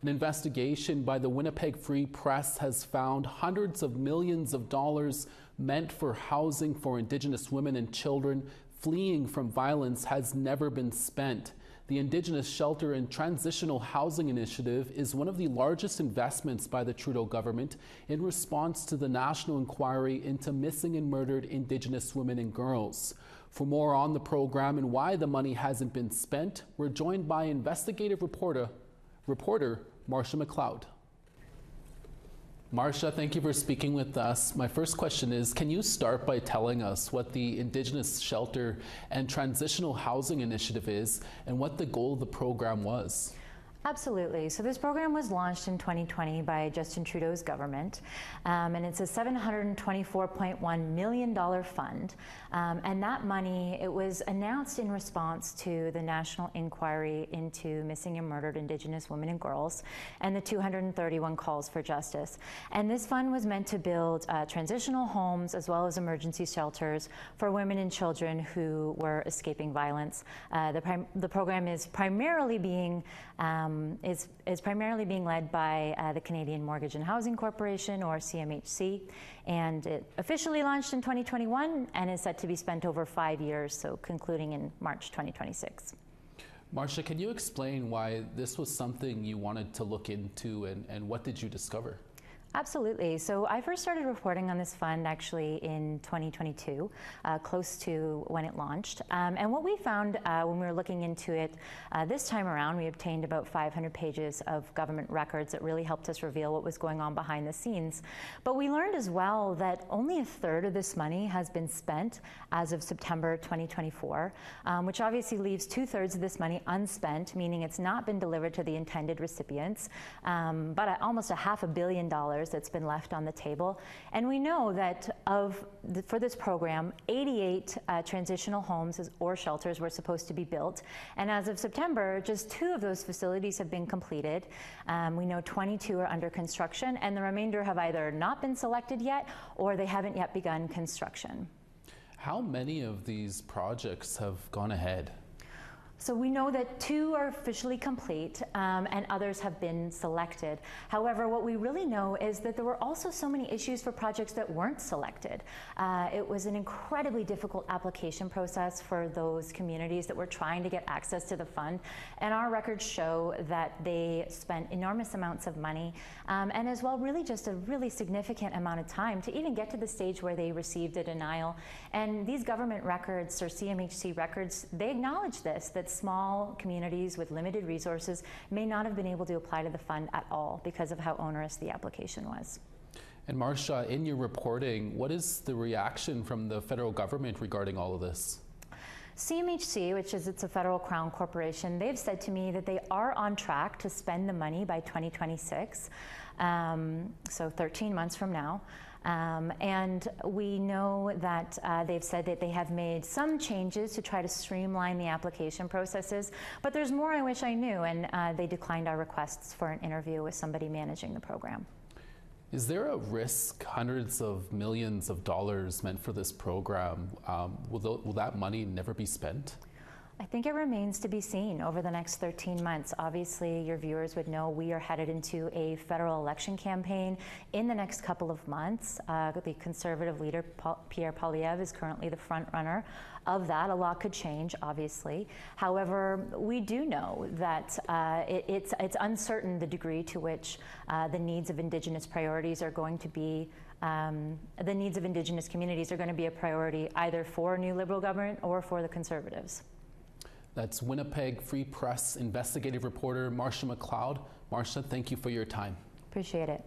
An investigation by the Winnipeg Free Press has found hundreds of millions of dollars meant for housing for Indigenous women and children fleeing from violence has never been spent. The Indigenous Shelter and Transitional Housing Initiative is one of the largest investments by the Trudeau government in response to the national inquiry into missing and murdered Indigenous women and girls. For more on the program and why the money hasn't been spent, we're joined by investigative reporter Marcia McLeod. Marcia, thank you for speaking with us. My first question is, can you start by telling us what the Indigenous Shelter and Transitional Housing Initiative is and what the goal of the program was? Absolutely. So this program was launched in 2020 by Justin Trudeau's government, and it's a $724.1 million fund. And that money, it was announced in response to the national inquiry into missing and murdered Indigenous women and girls and the 231 calls for justice. And this fund was meant to build transitional homes as well as emergency shelters for women and children who were escaping violence. The program is primarily being led by the Canadian Mortgage and Housing Corporation, or CMHC, and it officially launched in 2021 and is set to be spent over 5 years, so concluding in March 2026. Marcia, can you explain why this was something you wanted to look into, and what did you discover? Absolutely. So I first started reporting on this fund actually in 2022, close to when it launched. And what we found when we were looking into it this time around, we obtained about 500 pages of government records that really helped us reveal what was going on behind the scenes. But we learned as well that only a third of this money has been spent as of September 2024, which obviously leaves 2/3 of this money unspent, meaning it's not been delivered to the intended recipients, but at almost $500 million that's been left on the table. And we know that for this program, 88 transitional homes or shelters were supposed to be built. And as of September, just 2 of those facilities have been completed. We know 22 are under construction, and the remainder have either not been selected yet or they haven't yet begun construction. How many of these projects have gone ahead? So we know that 2 are officially complete and others have been selected. However, what we really know is that there were also so many issues for projects that weren't selected. It was an incredibly difficult application process for those communities that were trying to get access to the fund. And our records show that they spent enormous amounts of money and as well really just a really significant amount of time to even get to the stage where they received a denial. And these government records, or CMHC records, they acknowledge this, that small communities with limited resources may not have been able to apply to the fund at all because of how onerous the application was. And Marcia, in your reporting, what is the reaction from the federal government regarding all of this? CMHC, which is it's a federal crown corporation, they've said to me that they are on track to spend the money by 2026, so 13 months from now. And we know that they've said that they have made some changes to try to streamline the application processes, but there's more I wish I knew, and they declined our requests for an interview with somebody managing the program. Is there a risk hundreds of millions of dollars meant for this program, will that money never be spent? I think it remains to be seen over the next 13 months. Obviously, your viewers would know we are headed into a federal election campaign in the next couple of months. The Conservative leader, Pierre Poilievre, is currently the front runner of that. A lot could change, obviously. However, we do know that it's uncertain the degree to which the needs of Indigenous priorities are going to be the needs of Indigenous communities are going to be a priority either for a new Liberal government or for the Conservatives. That's Winnipeg Free Press investigative reporter Marcia McLeod. Marcia, thank you for your time. Appreciate it.